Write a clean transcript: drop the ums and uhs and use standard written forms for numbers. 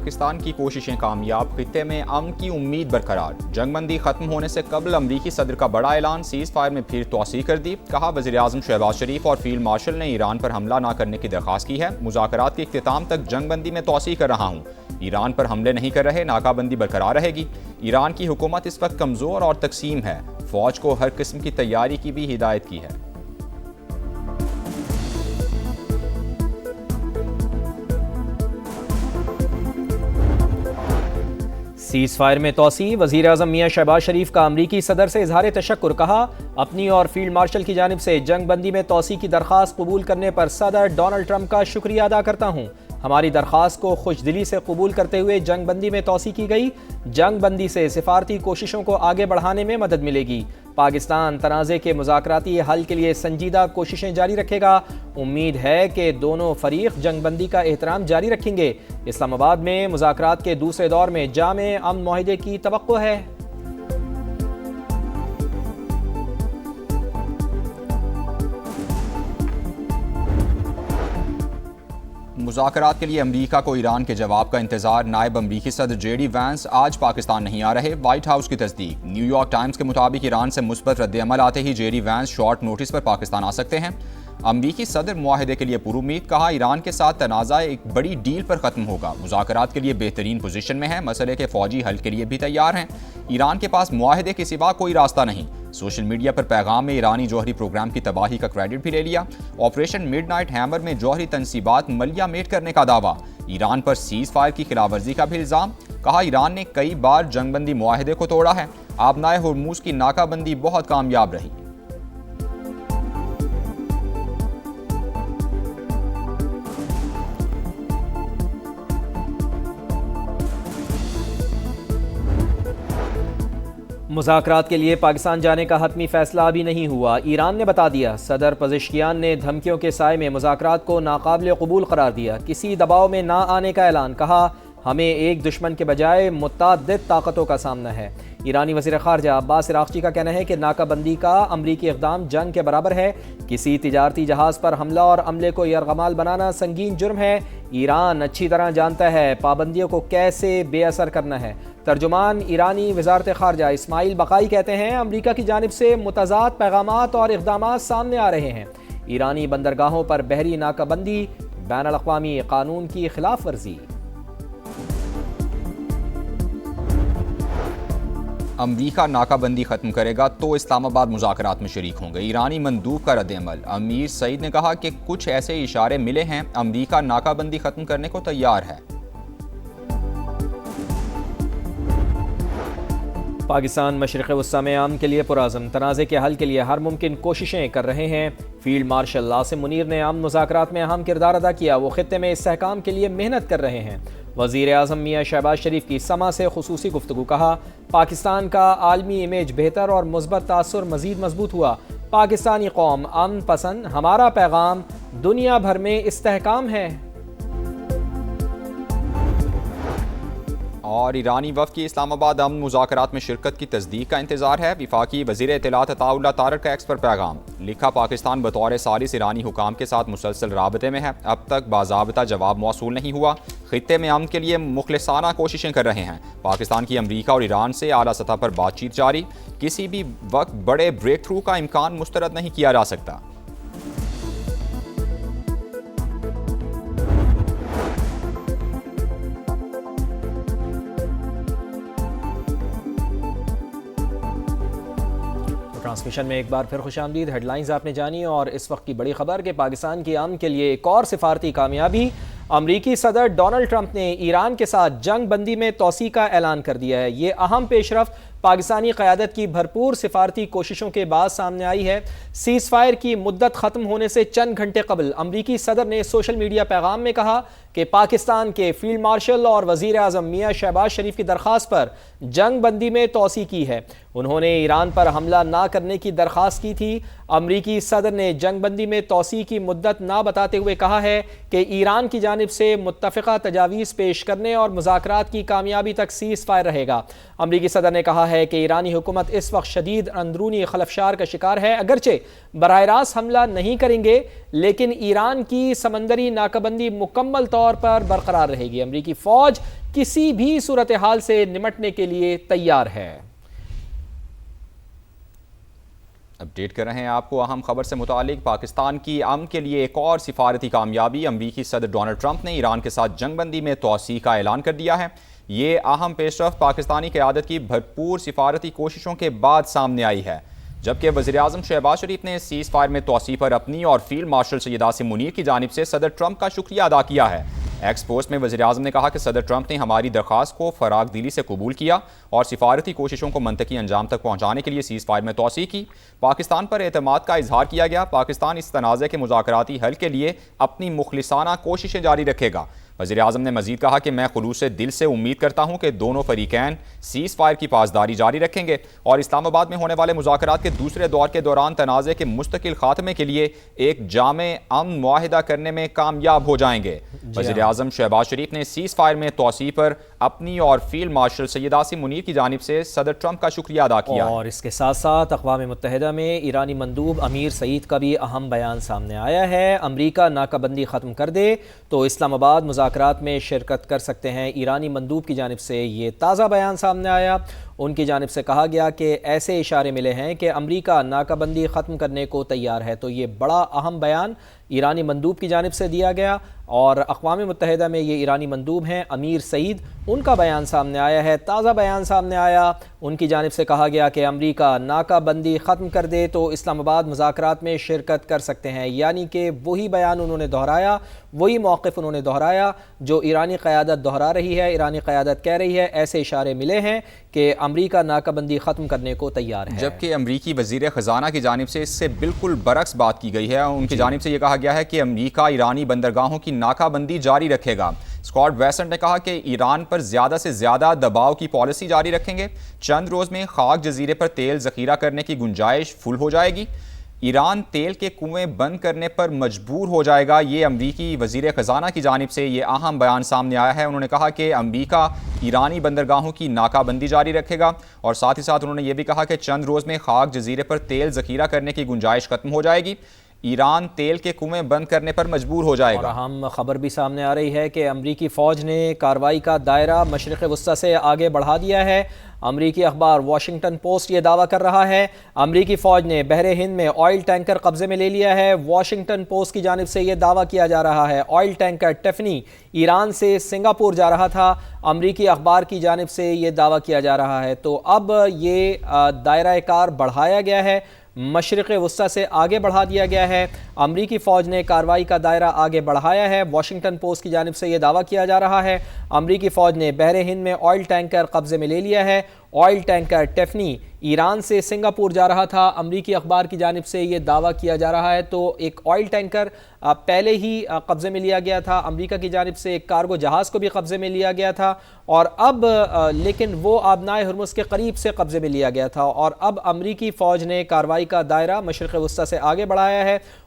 پاکستان کی کوششیں کامیاب، خطے میں امن کی امید برقرار۔ جنگ بندی ختم ہونے سے قبل امریکی صدر کا بڑا اعلان، سیز فائر میں پھر توسیع کر دی۔ کہا وزیر اعظم شہباز شریف اور فیلڈ مارشل نے ایران پر حملہ نہ کرنے کی درخواست کی ہے۔ مذاکرات کے اختتام تک جنگ بندی میں توسیع کر رہا ہوں، ایران پر حملے نہیں کر رہے، ناکہ بندی برقرار رہے گی۔ ایران کی حکومت اس وقت کمزور اور تقسیم ہے، فوج کو ہر قسم کی تیاری کی بھی ہدایت کی ہے۔ سیز فائر میں توسیع، وزیر اعظم میاں شہباز شریف کا امریکی صدر سے اظہار تشکر۔ کہا اپنی اور فیلڈ مارشل کی جانب سے جنگ بندی میں توسیع کی درخواست قبول کرنے پر صدر ڈونلڈ ٹرمپ کا شکریہ ادا کرتا ہوں۔ ہماری درخواست کو خوش دلی سے قبول کرتے ہوئے جنگ بندی میں توسیع کی گئی۔ جنگ بندی سے سفارتی کوششوں کو آگے بڑھانے میں مدد ملے گی۔ پاکستان تنازع کے مذاکراتی حل کے لیے سنجیدہ کوششیں جاری رکھے گا۔ امید ہے کہ دونوں فریق جنگ بندی کا احترام جاری رکھیں گے۔ اسلام آباد میں مذاکرات کے دوسرے دور میں جامع امن معاہدے کی توقع ہے۔ مذاکرات کے لیے امریکہ کو ایران کے جواب کا انتظار۔ نائب امریکی صدر جے ڈی وینس آج پاکستان نہیں آ رہے، وائٹ ہاؤس کی تصدیق۔ نیو یارک ٹائمز کے مطابق ایران سے مثبت رد عمل آتے ہی J D Vance short notice پر پاکستان آ سکتے ہیں۔ امریکی صدر معاہدے کے لیے پر امید، کہا ایران کے ساتھ تنازع ایک بڑی ڈیل پر ختم ہوگا، مذاکرات کے لیے بہترین پوزیشن میں ہے، مسئلے کے فوجی حل کے لیے بھی تیار ہیں، ایران کے پاس معاہدے کے سوا کوئی راستہ نہیں۔ سوشل میڈیا پر پیغام میں ایرانی جوہری پروگرام کی تباہی کا کریڈٹ بھی لے لیا۔ آپریشن مڈ نائٹ ہیمر میں جوہری تنصیبات ملیہ میٹ کرنے کا دعویٰ، ایران پر سیز فائر کی خلاف ورزی کا بھی الزام۔ کہا ایران نے کئی بار جنگ بندی معاہدے کو توڑا ہے، آبنائے ہرموز کی ناکہ بندی بہت کامیاب رہی۔ مذاکرات کے لیے پاکستان جانے کا حتمی فیصلہ ابھی نہیں ہوا، ایران نے بتا دیا۔ صدر پزشکیان نے دھمکیوں کے سائے میں مذاکرات کو ناقابل قبول قرار دیا، کسی دباؤ میں نہ آنے کا اعلان۔ کہا ہمیں ایک دشمن کے بجائے متعدد طاقتوں کا سامنا ہے۔ ایرانی وزیر خارجہ عباس عراقچی کا کہنا ہے کہ ناکہ بندی کا امریکی اقدام جنگ کے برابر ہے، کسی تجارتی جہاز پر حملہ اور عملے کو یرغمال بنانا سنگین جرم ہے۔ ایران اچھی طرح جانتا ہے پابندیوں کو کیسے بے اثر کرنا ہے۔ ترجمان ایرانی وزارت خارجہ اسماعیل بقائی کہتے ہیں امریکہ کی جانب سے متضاد پیغامات اور اقدامات سامنے آ رہے ہیں۔ ایرانی بندرگاہوں پر بحری ناکہ بندی بین الاقوامی قانون کی خلاف ورزی۔ امریکہ ناکہ بندی ختم کرے گا تو اسلام آباد مذاکرات میں شریک ہوں گے، ایرانی مندوب کا رد عمل۔ امیر سعید نے کہا کہ کچھ ایسے اشارے ملے ہیں، امریکہ ناکہ بندی ختم کرنے کو تیار ہے۔ پاکستان مشرق وسطی میں امن کے لیے پرعزم، تنازع کے حل کے لیے ہر ممکن کوششیں کر رہے ہیں۔ فیلڈ مارشل عاصم منیر نے امن مذاکرات میں اہم کردار ادا کیا، وہ خطے میں استحکام کے لیے محنت کر رہے ہیں۔ وزیر اعظم میاں شہباز شریف کی سما سے خصوصی گفتگو۔ کہا پاکستان کا عالمی امیج بہتر اور مثبت تاثر مزید مضبوط ہوا، پاکستانی قوم امن پسند، ہمارا پیغام دنیا بھر میں استحکام ہے۔ اور ایرانی وفد کی اسلام آباد امن مذاکرات میں شرکت کی تصدیق کا انتظار ہے، وفاقی وزیر اطلاعات عطاء اللہ طارق کا ایکس پر پیغام۔ لکھا پاکستان بطور ثالث ایرانی حکام کے ساتھ مسلسل رابطے میں ہے، اب تک باضابطہ جواب موصول نہیں ہوا، خطے میں امن کے لیے مخلصانہ کوششیں کر رہے ہیں۔ پاکستان کی امریکہ اور ایران سے اعلیٰ سطح پر بات چیت جاری، کسی بھی وقت بڑے بریک تھرو کا امکان مسترد نہیں کیا جا سکتا۔ ٹرانسمیشن میں ایک بار پھر خوش آمدید۔ ہیڈ لائنز آپ نے جانی اور اس وقت کی بڑی خبر کہ پاکستان کی امن کے لیے ایک اور سفارتی کامیابی، امریکی صدر ڈونلڈ ٹرمپ نے ایران کے ساتھ جنگ بندی میں توسیع کا اعلان کر دیا ہے۔ یہ اہم پیش رفت پاکستانی قیادت کی بھرپور سفارتی کوششوں کے بعد سامنے آئی ہے۔ سیز فائر کی مدت ختم ہونے سے چند گھنٹے قبل امریکی صدر نے سوشل میڈیا پیغام میں کہا کہ پاکستان کے فیلڈ مارشل اور وزیر اعظم میاں شہباز شریف کی درخواست پر جنگ بندی میں توسیع کی ہے۔ انہوں نے ایران پر حملہ نہ کرنے کی درخواست کی تھی۔ امریکی صدر نے جنگ بندی میں توسیع کی مدت نہ بتاتے ہوئے کہا ہے کہ ایران کی جانب سے متفقہ تجاویز پیش کرنے اور مذاکرات کی کامیابی تک سیز فائر رہے گا۔ امریکی صدر نے کہا ہے کہ ایرانی حکومت اس وقت شدید اندرونی خلفشار کا شکار ہے، اگرچہ براہ راست حملہ نہیں کریں گے لیکن ایران کی سمندری ناکابندی مکمل طور پر برقرار رہے گی۔ امریکی فوج کسی بھی صورتحال سے نمٹنے کے لیے تیار ہے۔ اپڈیٹ کر رہے ہیں آپ کو اہم خبر سے متعلق۔ پاکستان کی امن کے لیے ایک اور سفارتی کامیابی۔ امریکی صدر ڈونلڈ ٹرمپ نے ایران کے ساتھ جنگ بندی میں توسیع کا اعلان کر دیا ہے۔ یہ اہم پیش رفت پاکستانی قیادت کی بھرپور سفارتی کوششوں کے بعد سامنے آئی ہے، جبکہ وزیراعظم شہباز شریف نے سیز فائر میں توسیع پر اپنی اور فیلڈ مارشل سید عاصم منیر کی جانب سے صدر ٹرمپ کا شکریہ ادا کیا ہے۔ ایکس پوسٹ میں وزیراعظم نے کہا کہ صدر ٹرمپ نے ہماری درخواست کو فراغ دلی سے قبول کیا اور سفارتی کوششوں کو منطقی انجام تک پہنچانے کے لیے سیز فائر میں توسیع کی۔ پاکستان پر اعتماد کا اظہار کیا گیا۔ پاکستان اس تنازع کے مذاکراتی حل کے لیے اپنی مخلصانہ کوششیں جاری رکھے گا۔ وزیراعظم نے مزید کہا کہ میں خلوص دل سے امید کرتا ہوں کہ دونوں فریقین سیز فائر کی پاسداری جاری رکھیں گے اور اسلام آباد میں ہونے والے مذاکرات کے دوسرے دور کے دوران تنازع کے مستقل خاتمے کے لیے ایک جامع امن معاہدہ کرنے میں کامیاب ہو جائیں گے۔ وزیراعظم شہباز شریف نے سیز فائر میں توسیع پر اپنی اور فیلڈ مارشل سید عاصم منیر کی جانب سے صدر ٹرمپ کا شکریہ ادا کیا۔ اور اس کے ساتھ ساتھ اقوام متحدہ میں ایرانی مندوب امیر سعید کا بھی اہم بیان سامنے آیا ہے۔ امریکہ ناکابندی ختم کر دے تو اسلام آباد مذاکرات میں شرکت کر سکتے ہیں۔ ایرانی مندوب کی جانب سے یہ تازہ بیان سامنے آیا۔ ان کی جانب سے کہا گیا کہ ایسے اشارے ملے ہیں کہ امریکہ ناکابندی ختم کرنے کو تیار ہے۔ تو یہ بڑا اہم بیان ایرانی مندوب کی جانب سے دیا گیا اور اقوام متحدہ میں یہ ایرانی مندوب ہیں امیر سعید، ان کا بیان سامنے آیا ہے، تازہ بیان سامنے آیا۔ ان کی جانب سے کہا گیا کہ امریکہ ناکابندی ختم کر دے تو اسلام آباد مذاکرات میں شرکت کر سکتے ہیں، یعنی کہ وہی بیان انہوں نے دہرایا، وہی موقف انہوں نے دہرایا جو ایرانی قیادت دہرا رہی ہے۔ ایرانی قیادت کہہ رہی ہے ایسے اشارے ملے ہیں کہ امریکہ ناکابندی ختم کرنے کو تیار ہے، جبکہ امریکی وزیر خزانہ کی جانب سے اس سے بالکل برعکس بات کی گئی ہے۔ ان کی جانب سے یہ کہا گیا ہے کہ امریکہ ایرانی بندرگاہوں کی ناکابندی جاری رکھے گا۔ اسکاٹ بیسنٹ نے کہا کہ ایران پر زیادہ سے زیادہ دباؤ کی پالیسی جاری رکھیں گے۔ چند روز میں خاک جزیرے پر تیل ذخیرہ کرنے کی گنجائش فل ہو جائے گی۔ ایران تیل کے کنویں بند کرنے پر مجبور ہو جائے گا۔ یہ امریکی وزیر خزانہ کی جانب سے یہ اہم بیان سامنے آیا ہے۔ انہوں نے کہا کہ امریکہ ایرانی بندرگاہوں کی ناکابندی جاری رکھے گا اور ساتھ ہی ساتھ انہوں نے یہ بھی کہا کہ چند روز میں خاک جزیرے پر تیل ذخیرہ کرنے کی گنجائش ختم ہو جائے گی۔ ایران تیل کے کنویں بند کرنے پر مجبور ہو جائے گا۔ اور اہم خبر بھی سامنے آ رہی ہے کہ امریکی فوج نے کارروائی کا دائرہ مشرق وسطی سے آگے بڑھا دیا ہے۔ امریکی اخبار واشنگٹن پوسٹ یہ دعویٰ کر رہا ہے امریکی فوج نے بحر ہند میں آئل ٹینکر قبضے میں لے لیا ہے۔ واشنگٹن پوسٹ کی جانب سے یہ دعویٰ کیا جا رہا ہے آئل ٹینکر ٹیفنی ایران سے سنگاپور جا رہا تھا۔ امریکی اخبار کی جانب سے یہ دعویٰ کیا جا رہا ہے۔ تو اب یہ دائرہ کار بڑھایا گیا ہے، مشرق وسطی سے آگے بڑھا دیا گیا ہے۔ امریکی فوج نے کارروائی کا دائرہ آگے بڑھایا ہے۔ واشنگٹن پوسٹ کی جانب سے یہ دعویٰ کیا جا رہا ہے امریکی فوج نے بحر ہند میں آئل ٹینکر قبضے میں لے لیا ہے۔ آئل ٹینکر ٹیفنی ایران سے سنگاپور جا رہا تھا۔ امریکی اخبار کی جانب سے یہ دعویٰ کیا جا رہا ہے۔ تو ایک آئل ٹینکر پہلے ہی قبضے میں لیا گیا تھا، امریکہ کی جانب سے ایک کارگو جہاز کو بھی قبضے میں لیا گیا تھا اور اب لیکن وہ آبنائے ہرمز کے قریب سے قبضے میں لیا گیا تھا اور اب امریکی فوج نے کارروائی کا دائرہ مشرق وسطی سے آگے بڑھایا ہے